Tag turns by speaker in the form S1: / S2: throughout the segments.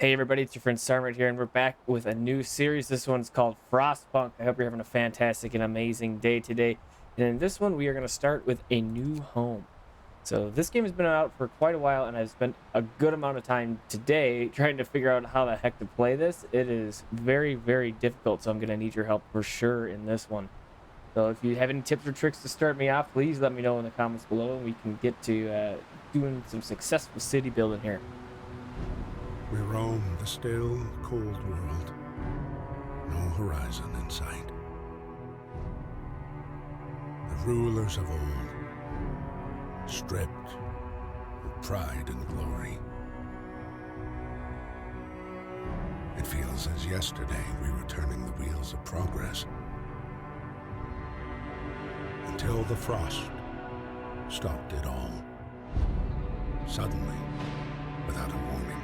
S1: Hey everybody, it's your friend Sarmate here, and we're back with a new series. This one's called Frostpunk. I hope you're having a fantastic and amazing day today. And in this one, we are going to start with a new home. So this game has been out for quite a while, and I've spent a good amount of time today trying to figure out how the heck to play this. It is very, very difficult, so I'm going to need your help for sure in this one. So if you have any tips or tricks to start me off, please let me know in the comments below, and we can get to doing some successful city building here.
S2: We roam the still, cold world. No horizon in sight. The rulers of old, stripped of pride and glory. It feels as yesterday we were turning the wheels of progress. Until the frost stopped it all. Suddenly, without a warning.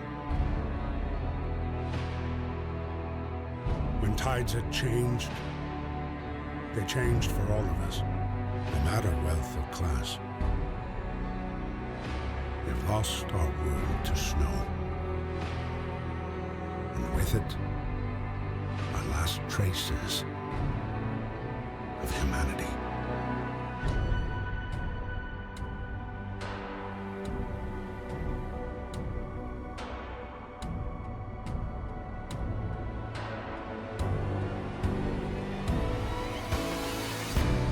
S2: When tides had changed, they changed for all of us, no matter wealth or class. We've lost our world to snow, and with it, our last traces of humanity.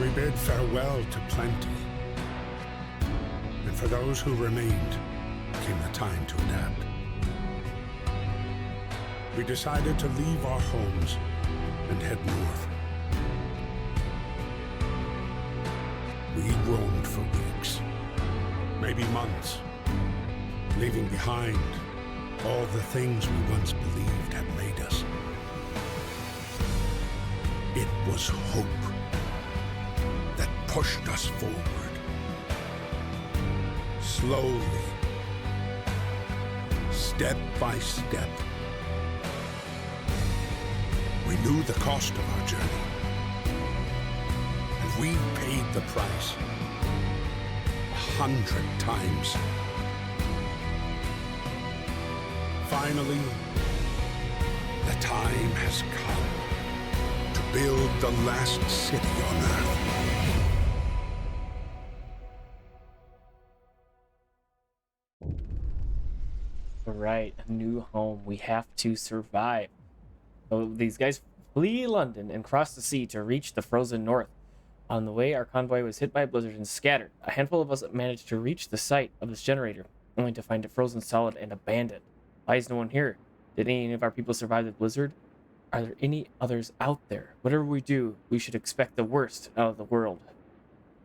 S2: We bid farewell to plenty, and for those who remained came the time to adapt. We decided to leave our homes and head north. We roamed for weeks, maybe months, leaving behind all the things we once believed had made us. It was hope that pushed us forward. Slowly, step by step. We knew the cost of our journey, and we paid the price 100 times. Finally, the time has come to build the last city on Earth.
S1: All right, a new home. We have to survive. So these guys flee London and cross the sea to reach the frozen north. On the way, our convoy was hit by a blizzard and scattered. A handful of us managed to reach the site of this generator, only to find it frozen solid and abandoned. Why is no one here? Did any of our people survive the blizzard? Are there any others out there? Whatever we do, we should expect the worst out of the world.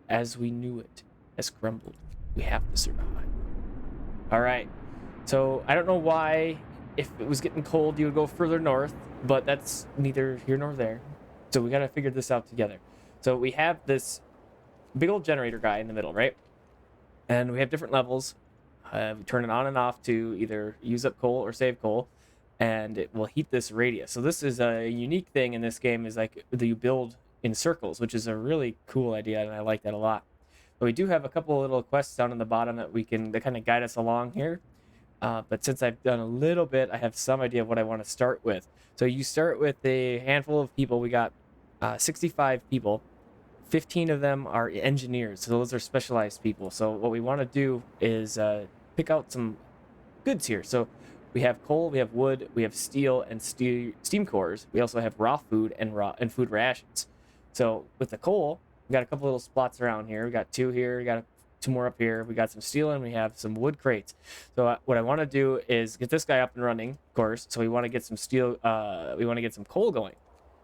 S1: As we knew it has crumbled. We have to survive. All right. So I don't know why, if it was getting cold, you would go further north, but that's neither here nor there. So we got to figure this out together. So we have this big old generator guy in the middle, right? And we have different levels. We turn it on and off to either use up coal or save coal, and it will heat this radius. So this is a unique thing in this game, is like you build in circles, which is a really cool idea, and I like that a lot. But we do have a couple of little quests down on the bottom that kind of guide us along here. But since I've done a little bit, I have some idea of what I want to start with. So you start with a handful of people. We got 65 people. 15 of them are engineers. So those are specialized people. So what we want to do is pick out some goods here. So we have coal, we have wood, we have steel and steam cores. We also have raw food and food rations. So with the coal, we got a couple little spots around here. We got two here. We got two more up here. We got some steel and we have some wood crates. So what I want to do is get this guy up and running, of course. So we want to get some steel. We want to get some coal going.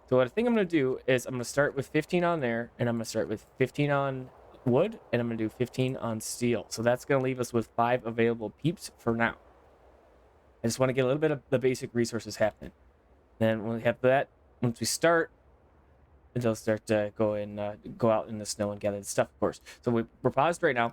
S1: So what I think I'm going to do is I'm going to start with 15 on there, and I'm going to start with 15 on wood, and I'm going to do 15 on steel. So that's going to leave us with 5 available peeps for now. I just want to get a little bit of the basic resources happening. Then when we have that, once we start, they'll start to go out in the snow and gather the stuff, of course. So we're paused right now.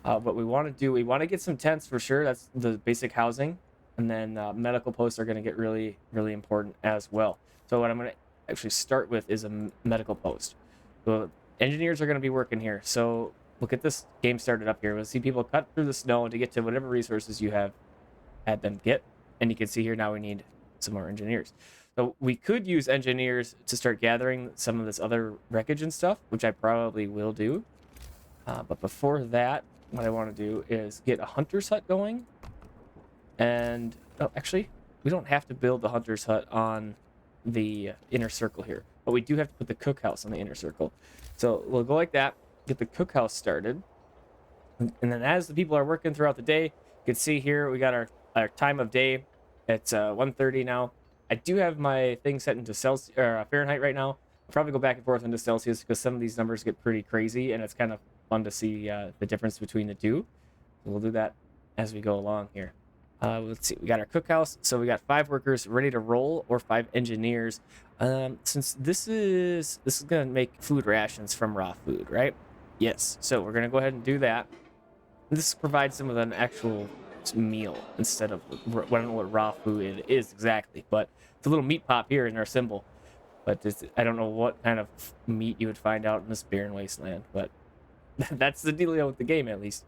S1: What we want to do, we want to get some tents for sure. That's the basic housing. And then medical posts are going to get really, really important as well. So what I'm going to actually start with is a medical post. So engineers are going to be working here. So we'll get this game started up here. We'll see people cut through the snow to get to whatever resources you have had them get. And you can see here now we need some more engineers. So we could use engineers to start gathering some of this other wreckage and stuff, which I probably will do. But before that, what I want to do is get a hunter's hut going. And, oh, actually, we don't have to build the hunter's hut on the inner circle here. But we do have to put the cookhouse on the inner circle. So we'll go like that, get the cookhouse started. And then as the people are working throughout the day, you can see here we got our time of day. It's 1:30 now. I do have my thing set into Celsius or Fahrenheit right now. I'll probably go back and forth into Celsius because some of these numbers get pretty crazy, and it's kind of fun to see the difference between the two. So we'll do that as we go along here. Let's see. We got our cookhouse, so we got 5 workers ready to roll, or 5 engineers. Since this is gonna make food rations from raw food, right? Yes. So we're gonna go ahead and do that. This provides them with an actual meal instead of, I don't know what raw food it is exactly, but it's a little meat pop here in our symbol. But I don't know what kind of meat you would find out in this barren wasteland, but that's the dealio with the game at least.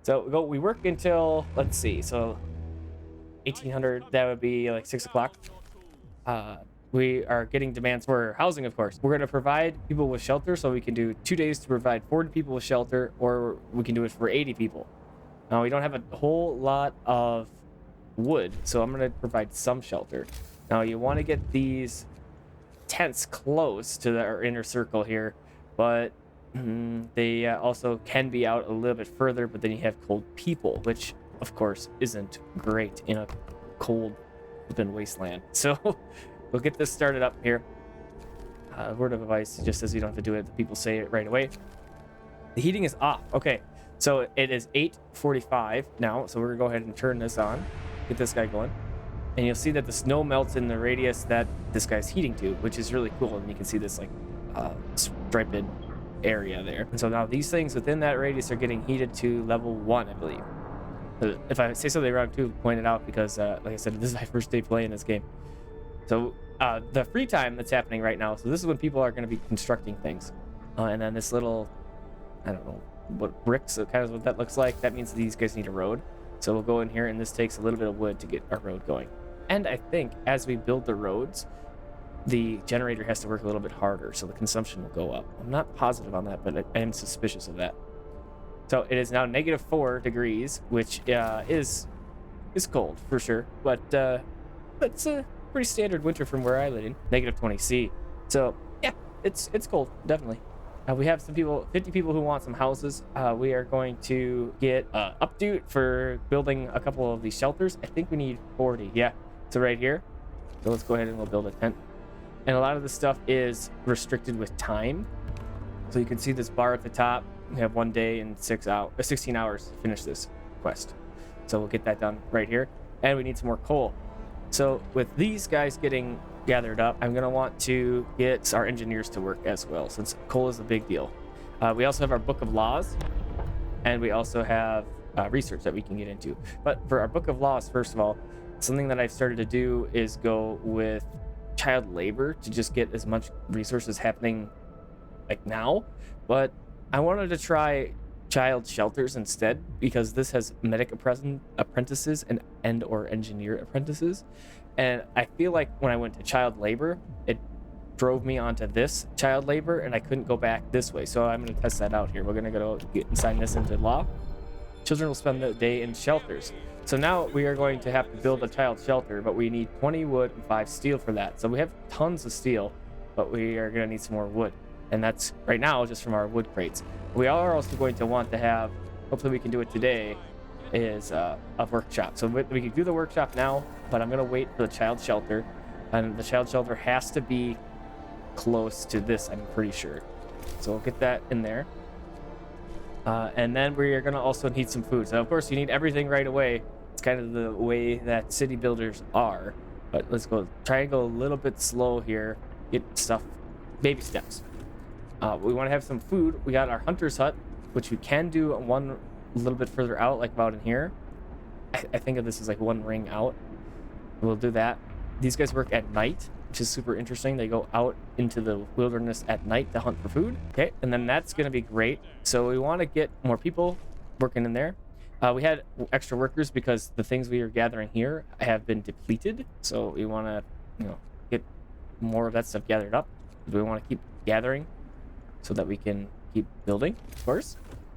S1: So we work until, let's see, so 1800, that would be like 6 o'clock. We are getting demands for housing, of course. We're going to provide people with shelter, so we can do 2 days to provide 40 people with shelter, or we can do it for 80 people. Now, we don't have a whole lot of wood, so I'm going to provide some shelter. Now, you want to get these tents close to our inner circle here, but they also can be out a little bit further, but then you have cold people, which, of course, isn't great in a cold open wasteland. So we'll get this started up here. Word of advice, just as you don't have to do it, the people say it right away. The heating is off. Okay, so it is 8:45 now, so we're gonna go ahead and turn this on, get this guy going, and you'll see that the snow melts in the radius that this guy's heating to, which is really cool. And you can see this like striped area there. And so now these things within that radius are getting heated to level 1, I believe. If I say something wrong too, point it out, because like I said, this is my first day playing this game. So the free time that's happening right now, so this is when people are going to be constructing things. And then this little, I don't know what bricks, kind of what that looks like, that means these guys need a road. So we'll go in here, and this takes a little bit of wood to get our road going. And I think as we build the roads, the generator has to work a little bit harder, so the consumption will go up. I'm not positive on that, but I am suspicious of that. So it is now -4 degrees, which is cold for sure, but that's a pretty standard winter from where I live in. -20°C. So yeah, it's cold, definitely. We have some people, 50 people who want some houses. We are going to get updo for building a couple of these shelters. I think we need 40. Yeah, so right here. So let's go ahead and we'll build a tent. And a lot of this stuff is restricted with time. So you can see this bar at the top. We have 1 day and 16 hours to finish this quest. So we'll get that done right here. And we need some more coal. So with these guys getting gathered up, I'm going to want to get our engineers to work as well, since coal is a big deal. We also have our book of laws, and we also have research that we can get into. But for our book of laws, first of all, something that I've started to do is go with child labor to just get as much resources happening like now. But I wanted to try child shelters instead, because this has medic apprentices and or engineer apprentices. And I feel like when I went to child labor, it drove me onto this child labor, and I couldn't go back this way. So I'm going to test that out here. We're going to go get and sign this into law. Children will spend the day in shelters. So now we are going to have to build a child shelter, but we need 20 wood and 5 steel for that. So we have tons of steel, but we are going to need some more wood. And that's right now just from our wood crates. We are also going to want to have, hopefully we can do it today, is a workshop. So we can do the workshop now, but I'm going to wait for the child shelter. And the child shelter has to be close to this, I'm pretty sure. So we'll get that in there. And then we are going to also need some food. So of course you need everything right away. It's kind of the way that city builders are. But let's try and go a little bit slow here. Get stuff, baby steps. We want to have some food. We got our hunter's hut, which we can do one a little bit further out, like about in here. I think of this as like one ring out. We'll do that. These guys work at night, which is super interesting. They go out into the wilderness at night to hunt for food. Okay, and then that's going to be great. So we want to get more people working in there. We had extra workers because the things we are gathering here have been depleted. So we want to, get more of that stuff gathered up. We want to keep gathering so that we can keep building, of course.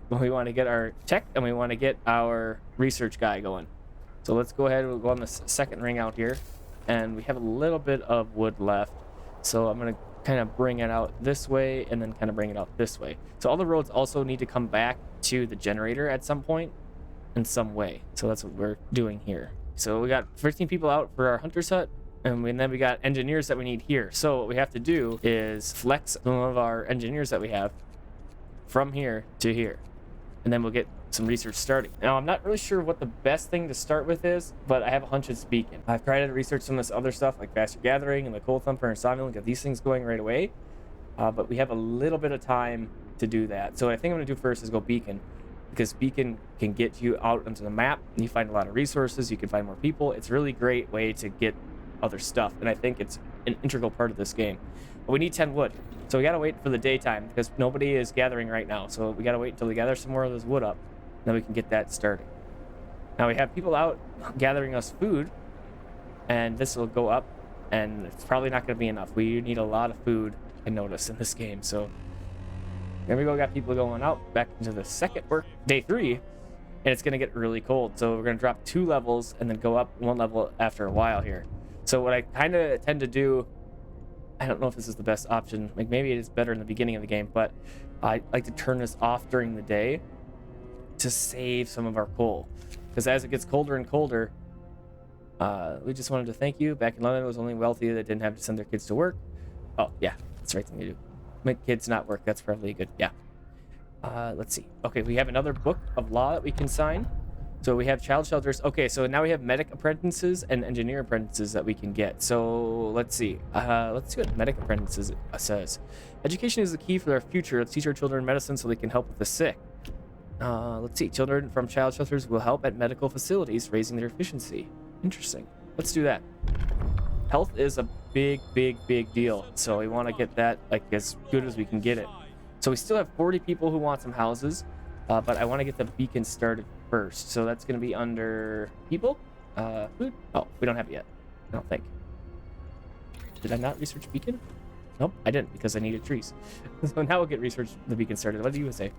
S1: We want to get our tech and we want to get our research guy going. So let's go ahead. We'll go on the second ring out here, and we have a little bit of wood left. So I'm going to kind of bring it out this way and then kind of bring it out this way. So all the roads also need to come back to the generator at some point in some way. So that's what we're doing here. So we got 15 people out for our hunter's hut, and then we got engineers that we need here. So what we have to do is flex some of our engineers that we have from here to here, and then we'll get some research starting. Now, I'm not really sure what the best thing to start with is, but I have a hunch it's beacon. I've tried to research some of this other stuff like faster gathering and the coal thumper and sawmill and get these things going right away, but we have a little bit of time to do that. So what I think I'm going to do first is go beacon, because beacon can get you out onto the map and you find a lot of resources, you can find more people. It's a really great way to get other stuff, and I think it's an integral part of this game. But we need 10 wood, so we gotta wait for the daytime because nobody is gathering right now. So we gotta wait until we gather some more of this wood up, and then we can get that started. Now we have people out gathering us food, and this will go up, and it's probably not gonna be enough. We need a lot of food, I notice, in this game. So there we go, got people going out back into the second work, day 3, and it's gonna get really cold. So we're gonna drop 2 levels and then go up 1 level after a while here. So what I kind of tend to do, I don't know if this is the best option, like maybe it is better in the beginning of the game, but I like to turn this off during the day to save some of our coal. Because as it gets colder and colder, we just wanted to thank you. Back in London, it was only wealthy that didn't have to send their kids to work. Oh, yeah, that's the right thing to do. Make kids not work, that's probably good, yeah. Let's see. Okay, we have another book of law that we can sign. So we have child shelters. Okay, so now we have medic apprentices and engineer apprentices that we can get. So let's see. Let's see what medic apprentices says. Education is the key for our future. Let's teach our children medicine so they can help with the sick. Let's see. Children from child shelters will help at medical facilities, raising their efficiency. Interesting. Let's do that. Health is a big deal. So we want to get that like as good as we can get it. So we still have 40 people who want some houses, but I want to get the beacon started first. So that's going to be under people, food. Oh, we don't have it yet, I don't think. Did I not research beacon? Nope, I didn't, because I needed trees. So now we'll get research the beacon started. What do you say?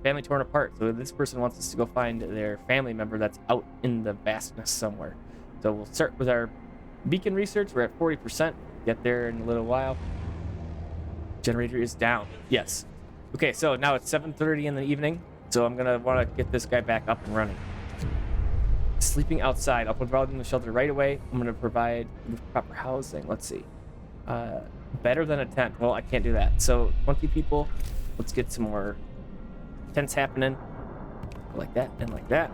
S1: Family torn apart. So this person wants us to go find their family member that's out in the vastness somewhere. So we'll start with our beacon research. We're at 40%. Get there in a little while. Generator is down. Yes. Okay, so now it's 7:30 in the evening. So I'm gonna want to get this guy back up and running. Sleeping outside. I'll provide them the shelter right away. I'm gonna provide proper housing. Let's see. Better than a tent. Well, I can't do that. So 20 people. Let's get some more tents happening. Like that and like that.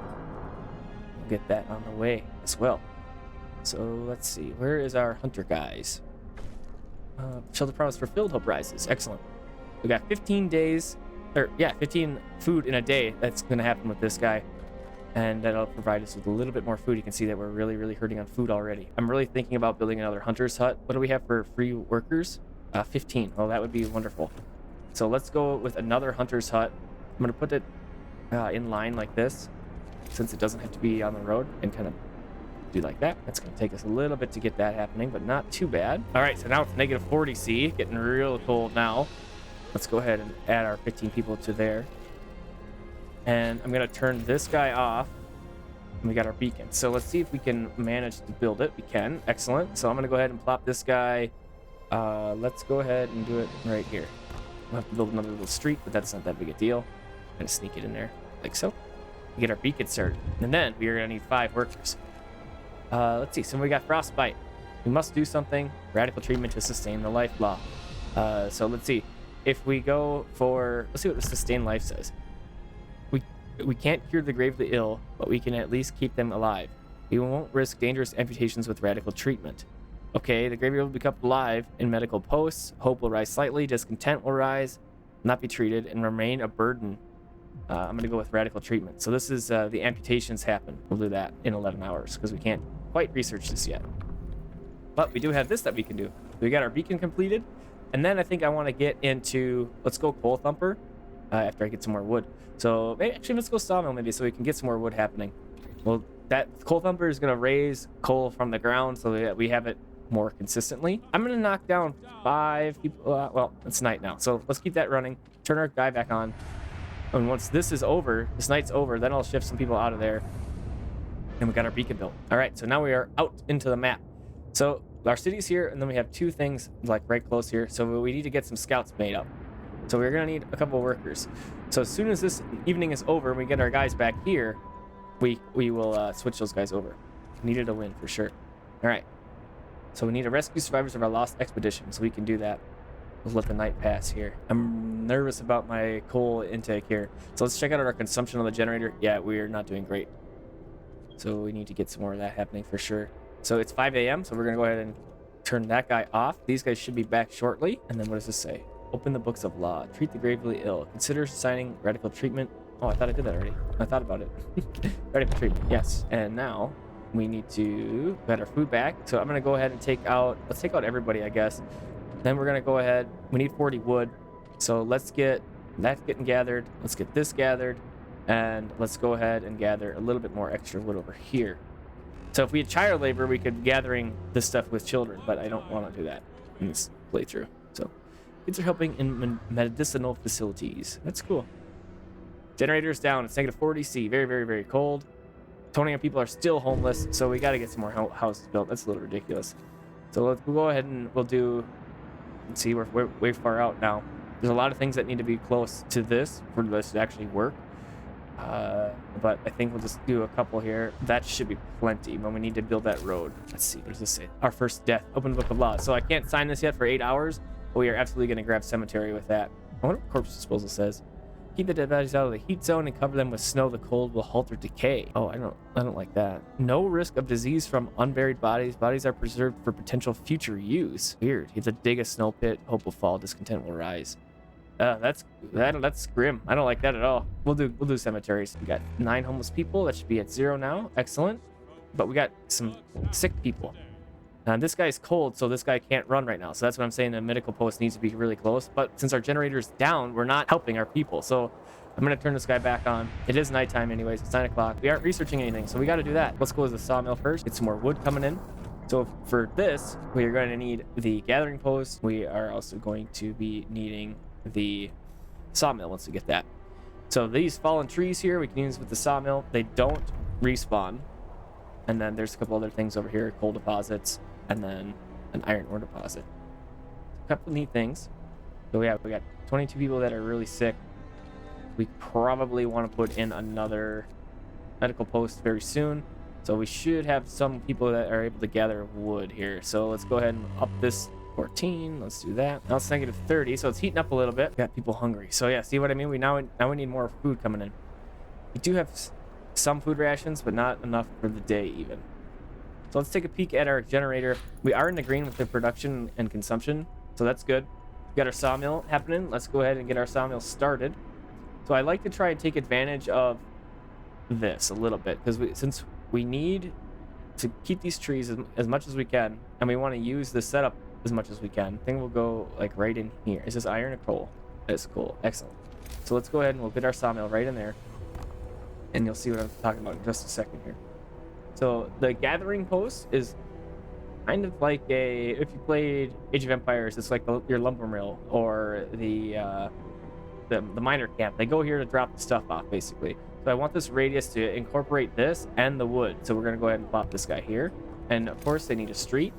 S1: We'll get that on the way as well. So let's see. Where is our hunter guys? Shelter promise fulfilled. Hope rises. Excellent. We got 15 days. 15 food in a day. That's going to happen with this guy, and that'll provide us with a little bit more food. You can see that we're really hurting on food already. I'm really thinking about building another hunter's hut. What do we have for free workers? 15. Oh, that would be wonderful. So let's go with another hunter's hut. I'm going to put it in line like this, since it doesn't have to be on the road, and kind of do like that. That's going to take us a little bit to get that happening, but not too bad. All right, so now it's negative 40 C, getting real cold now. Let's go ahead and add our 15 people to there. And I'm going to turn this guy off. And we got our beacon. So let's see if we can manage to build it. We can. Excellent. So I'm going to go ahead and plop this guy. Let's go ahead and do it right here. We'll have to build another little street, but that's not that big a deal. I'm going to sneak it in there like so. We get our beacon started. And then we are going to need 5 workers. Let's see. So we got frostbite. We must do something. Radical treatment to sustain the life law. So let's see. If we go for, let's see what the sustain life says. We can't cure the gravely ill, but we can at least keep them alive. We won't risk dangerous amputations with radical treatment. Okay, the gravely ill will become alive in medical posts. Hope will rise slightly. Discontent will rise, not be treated, and remain a burden. I'm going to go with radical treatment. So this is the amputations happen. We'll do that in 11 hours because we can't quite research this yet. But we do have this that we can do. We got our beacon completed. And then I think I want to get into, let's go coal thumper. And then I'm going to put it after I get some more wood. So actually, let's go Sawmill maybe so we can get some more wood happening. Well, that coal thumper is gonna raise coal from the ground so that we have it more consistently. I'm gonna knock down 5 people. Well, it's night now, so let's keep that running. Turn our guy back on. And once this is over, this night's over, then I'll shift some people out of there. And we got our beacon built. All right, so now we are out into the map. So our city's here, and then we have 2 things like right close here. So we need to get some scouts made up. So we're gonna need a couple of workers. So as soon as this evening is over, and we get our guys back here, we will switch those guys over. Needed a win for sure. All right. So we need to rescue survivors of our lost expedition, so we can do that. We'll let the night pass here. I'm nervous about my coal intake here. So let's check out our consumption on the generator. Yeah, we're not doing great. So we need to get some more of that happening for sure. So it's 5 a.m., so we're going to go ahead and turn that guy off. These guys should be back shortly. And then what does this say? Open the books of law. Treat the gravely ill. Consider signing radical treatment. Oh, I thought I did that already. I thought about it. Radical treatment, yes. And now we need to get our food back. So I'm going to go ahead and let's take out everybody, I guess. Then we're going to go ahead. We need 40 wood. So let's get that getting gathered. Let's get this gathered. And let's go ahead and gather a little bit more extra wood over here. So if we had child labor, we could be gathering this stuff with children, but I don't want to do that in this playthrough. So kids are helping in medicinal facilities. That's cool. Generator's down. It's negative 40 C. Very, very, very cold. Toning people are still homeless, so we got to get some more houses built. That's a little ridiculous. So we'll go ahead and we'll do... Let's see, we're way far out now. There's a lot of things that need to be close to this for this to actually work. But I think we'll just do a couple here. That should be plenty when we need to build that road. Let's see, what does this say? Our first death. Open the book of law. So I can't sign this yet for 8 hours, but we are absolutely going to grab cemetery with that. I wonder what corpse disposal says. Keep the dead bodies out of the heat zone and cover them with snow. The cold will halt their decay. Oh, I don't like that. No risk of disease from unburied bodies. Bodies are preserved for potential future use. Weird. You have to dig a snow pit. Hope will fall. Discontent will rise. That's grim. I don't like that at all. We'll do cemeteries. We got 9 homeless people. That should be at 0 now. Excellent. But we got some sick people. This guy's cold, so this guy can't run right now. So that's what I'm saying. The medical post needs to be really close. But since our generator's down, we're not helping our people. So I'm going to turn this guy back on. It is nighttime anyways. It's 9 o'clock. We aren't researching anything, so we got to do that. Let's go to the sawmill first. Get some more wood coming in. So for this, we are going to need the gathering post. We are also going to be needing the sawmill once we get that. So these fallen trees here, we can use with the sawmill. They don't respawn. And then there's a couple other things over here. Coal deposits. And then an iron ore deposit. A couple neat things. So we got 22 people that are really sick. We probably want to put in another medical post very soon. So we should have some people that are able to gather wood here. So let's go ahead and up this 14. Let's do that. Now it's negative 30, so it's heating up a little bit. Got people hungry. So yeah, see what I mean? We now need more food coming in. We do have some food rations, but not enough for the day even. So let's take a peek at our generator. We are in the green with the production and consumption, so that's good. We got our sawmill happening. Let's go ahead and get our sawmill started. So I like to try and take advantage of this a little bit, because since we need to keep these trees as much as we can, and we want to use this setup as much as we can. I think we'll go like right in here. Is this iron or coal? That's cool. Excellent. So let's go ahead and we'll get our sawmill right in there, and you'll see what I'm talking about in just a second here. So the gathering post is kind of like if you played Age of Empires, it's like your lumber mill or the miner camp. They go here to drop the stuff off, basically. So I want this radius to incorporate this and the wood. So we're going to go ahead and plop this guy here. And of course they need a street.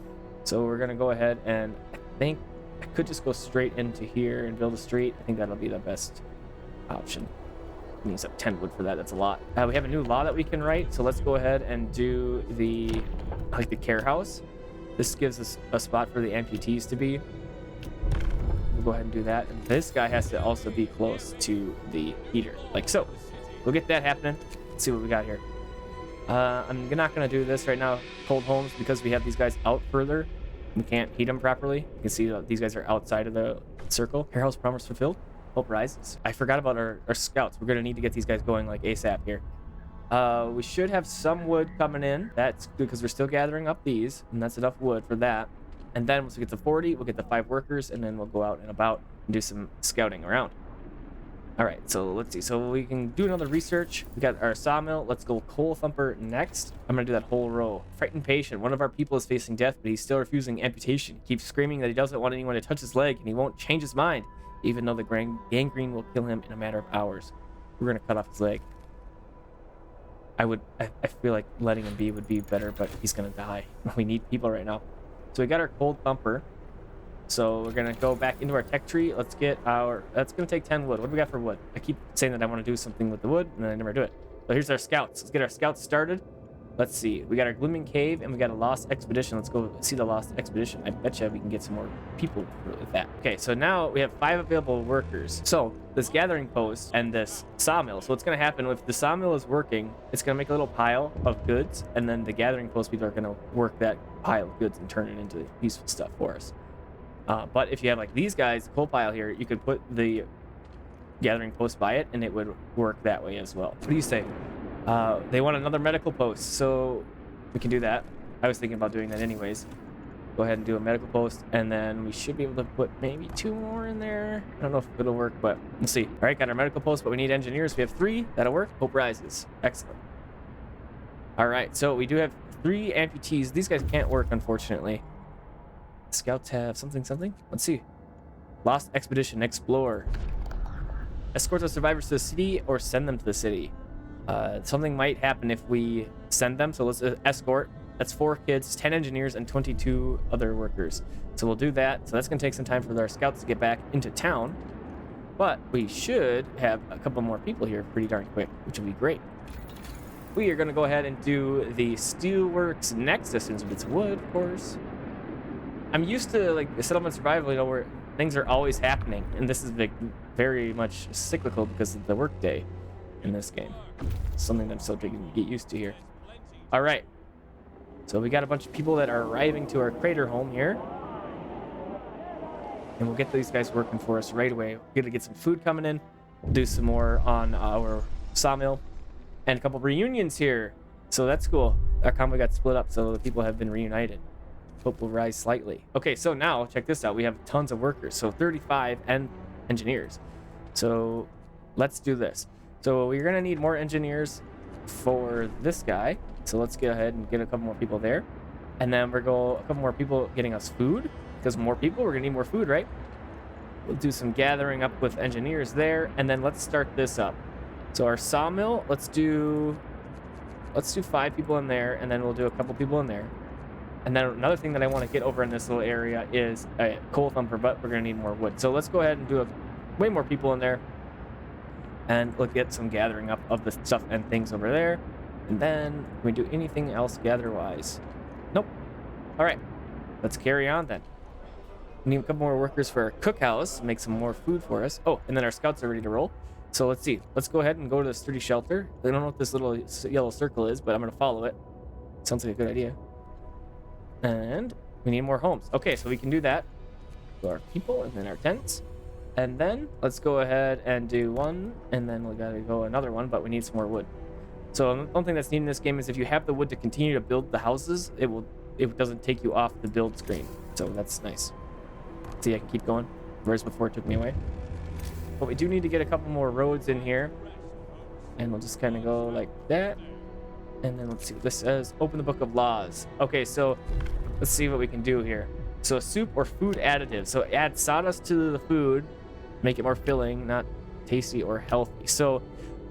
S1: So we're going to go ahead and I think I could just go straight into here and build a street. I think that'll be the best option. We use up 10 wood for that. That's a lot. We have a new law that we can write. So let's go ahead and do the care house. This gives us a spot for the amputees to be. We'll go ahead and do that. And this guy has to also be close to the heater, like so. We'll get that happening. Let's see what we got here. I'm not going to do this right now, cold homes, because we have these guys out further. We can't heat them properly. You can see that these guys are outside of the circle. Care house promise fulfilled. Hope rises. I forgot about our scouts. We're going to need to get these guys going like ASAP here. We should have some wood coming in. That's good because we're still gathering up these, and that's enough wood for that. And then once we get to 40, we'll get the 5 workers, and then we'll go out and about and do some scouting around. All right, so let's see. So we can do another research. We got our sawmill. Let's go coal thumper next. I'm gonna do that whole row. Frightened patient. One of our people is facing death, but he's still refusing amputation. He keeps screaming that he doesn't want anyone to touch his leg, and he won't change his mind, even though the gangrene will kill him in a matter of hours. We're gonna cut off his leg. I feel like letting him be would be better, but he's gonna die. We need people right now. So we got our cold thumper. So we're gonna go back into our tech tree. Let's get our, that's gonna take 10 wood. What do we got for wood? I keep saying that I want to do something with the wood, and then I never do it. So here's our scouts. Let's get our scouts started. Let's see. We got our Glooming Cave, and we got a Lost Expedition. Let's go see the Lost Expedition. I betcha we can get some more people with that. Okay, so now we have 5 available workers. So this gathering post and this sawmill. So what's going to happen if the sawmill is working, it's going to make a little pile of goods, and then the gathering post people are going to work that pile of goods and turn it into useful stuff for us. But if you have like these guys, coal pile here, you could put the gathering post by it, and it would work that way as well. What do you say? They want another medical post, so we can do that. I was thinking about doing that anyways. Go ahead and do a medical post, and then we should be able to put maybe 2 more in there. I don't know if it'll work, but we'll see. All right, got our medical post, but we need engineers. We have 3. That'll work. Hope rises. Excellent. All right, so we do have 3 amputees. These guys can't work, unfortunately. Scouts have something. Let's see. Lost Expedition. Explore. Escort the survivors to the city or send them to the city. Something might happen if we send them, so let's escort. That's 4 kids, 10 engineers, and 22 other workers. So we'll do that. So that's going to take some time for our scouts to get back into town. But we should have a couple more people here pretty darn quick, which will be great. We are going to go ahead and do the steelworks next, as soon as it's wood, of course. I'm used to like the settlement survival, you know, where things are always happening. And this is like very much cyclical because of the workday in this game. Something that I'm still trying to get used to here. All right. So we got a bunch of people that are arriving to our crater home here. And we'll get these guys working for us right away. We're gonna get some food coming in. We'll do some more on our sawmill. And a couple reunions here. So that's cool. Our convoy got split up, so the people have been reunited. Hope will rise slightly. Okay, so now check this out. We have tons of workers. So 35 and engineers. So let's do this. So we're gonna need more engineers for this guy. So let's go ahead and get a couple more people there. And then a couple more people getting us food. Because more people, we're gonna need more food, right? We'll do some gathering up with engineers there. And then let's start this up. So our sawmill, let's do 5 people in there, and then we'll do a couple people in there. And then another thing that I want to get over in this little area is a coal thumper, but we're gonna need more wood. So let's go ahead and do way more people in there. And we'll get some gathering up of the stuff and things over there. And then, can we do anything else gather-wise? Nope. All right, let's carry on then. We need a couple more workers for our cookhouse, make some more food for us. Oh, and then our scouts are ready to roll. So let's see. Let's go ahead and go to the sturdy shelter. I don't know what this little yellow circle is, but I'm going to follow it. Sounds like a good idea. And we need more homes. Okay, so we can do that. So our people and then our tents. And then let's go ahead and do one, and then we gotta go another one, but we need some more wood. So one thing that's neat in this game is if you have the wood to continue to build the houses, it doesn't take you off the build screen. So that's nice. See, I can keep going, whereas before it took me away. But we do need to get a couple more roads in here. And we'll just kind of go like that. And then let's see what this says. Open the book of laws. Okay, so let's see what we can do here. So soup or food additive. So add sawdust to the food. Make it more filling, not tasty or healthy. So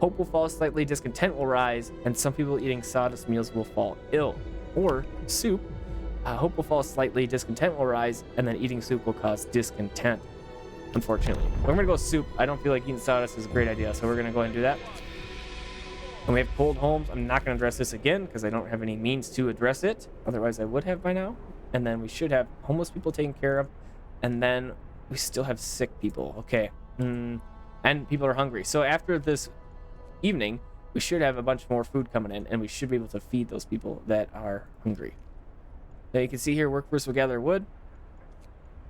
S1: hope will fall slightly, discontent will rise, and some people eating sawdust meals will fall ill. Or soup, hope will fall slightly, discontent will rise, and then eating soup will cause discontent, unfortunately. We're gonna go soup. I don't feel like eating sawdust is a great idea, so we're gonna go ahead and do that. And we have cold homes. I'm not gonna address this again because I don't have any means to address it. Otherwise I would have by now. And then we should have homeless people taken care of. And then we still have sick people. Okay. And people are hungry. So after this evening, we should have a bunch more food coming in, and we should be able to feed those people that are hungry. Now you can see here, workforce will gather wood.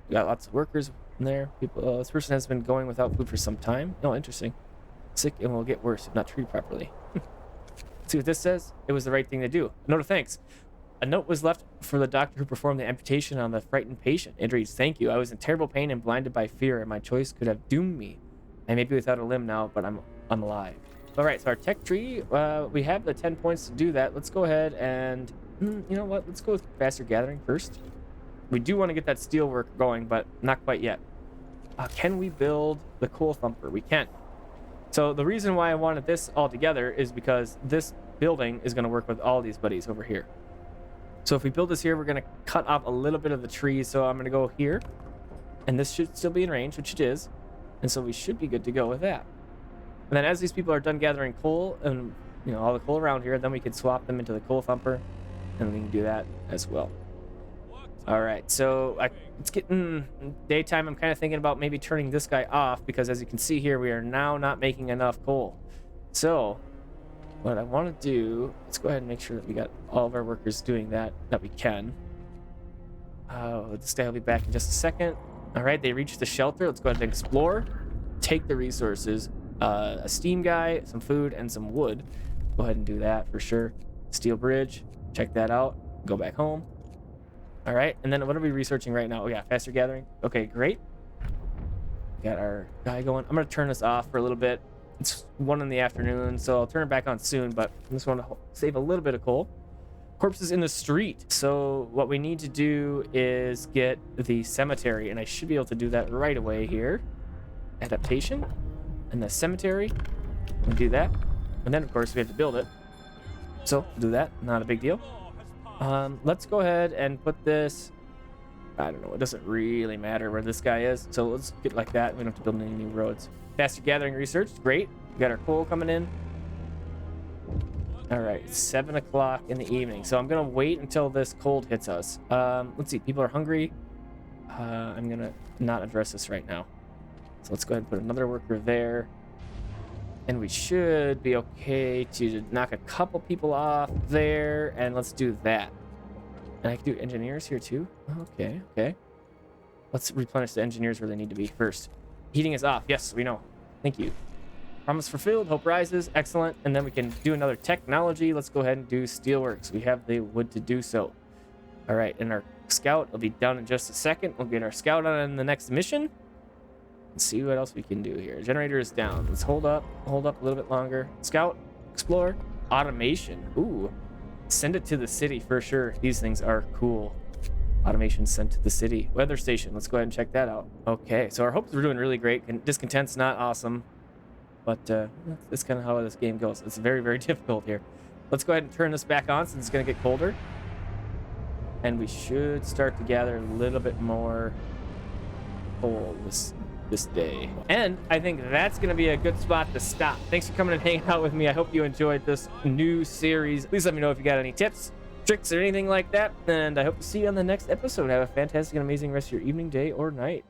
S1: We got lots of workers in there. People. This person has been going without food for some time. Oh, interesting. Sick and will get worse if not treated properly. See what this says? It was the right thing to do. A note of thanks. A note was left for the doctor who performed the amputation on the frightened patient. It reads, "Thank you. I was in terrible pain and blinded by fear, and my choice could have doomed me. I may be without a limb now, but I'm alive. All right, so our tech tree, we have the 10 points to do that. Let's go ahead and, you know what? Let's go with faster gathering first. We do want to get that steel work going, but not quite yet. Can we build the coal thumper? We can. So the reason why I wanted this all together is because this building is going to work with all these buddies over here. So if we build this here, we're going to cut off a little bit of the trees. So I'm going to go here, and this should still be in range, which it is. And so we should be good to go with that. And then as these people are done gathering coal and, you know, all the coal around here, then we can swap them into the coal thumper, and we can do that as well. All right, so it's getting daytime. I'm kind of thinking about maybe turning this guy off because, as you can see here, we are now not making enough coal. So what I want to do, let's go ahead and make sure that we got all of our workers doing that we can. This guy will be back in just a second. All right, they reached the shelter. Let's go ahead and explore, take the resources. A steam guy, some food, and some wood. Go ahead and do that for sure. Steel bridge, check that out. Go back home. All right, and then what are we researching right now? Oh yeah, faster gathering. Okay, great. Got our guy going. I'm gonna turn this off for a little bit. It's 1 in the afternoon, so I'll turn it back on soon, but I just want to save a little bit of coal. Corpses in the street. So what we need to do is get the cemetery, and I should be able to do that right away here. Adaptation. And the cemetery, we'll do that, and then of course we have to build it, so do that, not a big deal. Let's go ahead and put this, I don't know, it doesn't really matter where this guy is, so let's get like that. We don't have to build any new roads. Faster gathering research, great. We got our coal coming in. All right, it's 7 o'clock in the evening, so I'm gonna wait until this cold hits us. Let's see, people are hungry. I'm gonna not address this right now. So let's go ahead and put another worker there. And we should be okay to knock a couple people off there. And let's do that. And I can do engineers here too. Okay, okay. Let's replenish the engineers where they need to be first. Heating is off. Yes, we know. Thank you. Promise fulfilled. Hope rises. Excellent. And then we can do another technology. Let's go ahead and do steelworks. We have the wood to do so. All right, and our scout will be done in just a second. We'll get our scout on the next mission. Let's see what else we can do here. Generator is down. Let's hold up a little bit longer. Scout, explore, automation. Ooh, send it to the city for sure. These things are cool. Automation sent to the city. Weather station. Let's go ahead and check that out. Okay, so our hopes are doing really great. And discontent's not awesome, but that's kind of how this game goes. It's very, very difficult here. Let's go ahead and turn this back on since it's going to get colder. And we should start to gather a little bit more coal this day. And I think that's going to be a good spot to stop. Thanks for coming and hanging out with me. I hope you enjoyed this new series. Please let me know if you got any tips, tricks, or anything like that. And I hope to see you on the next episode. Have a fantastic and amazing rest of your evening, day, or night.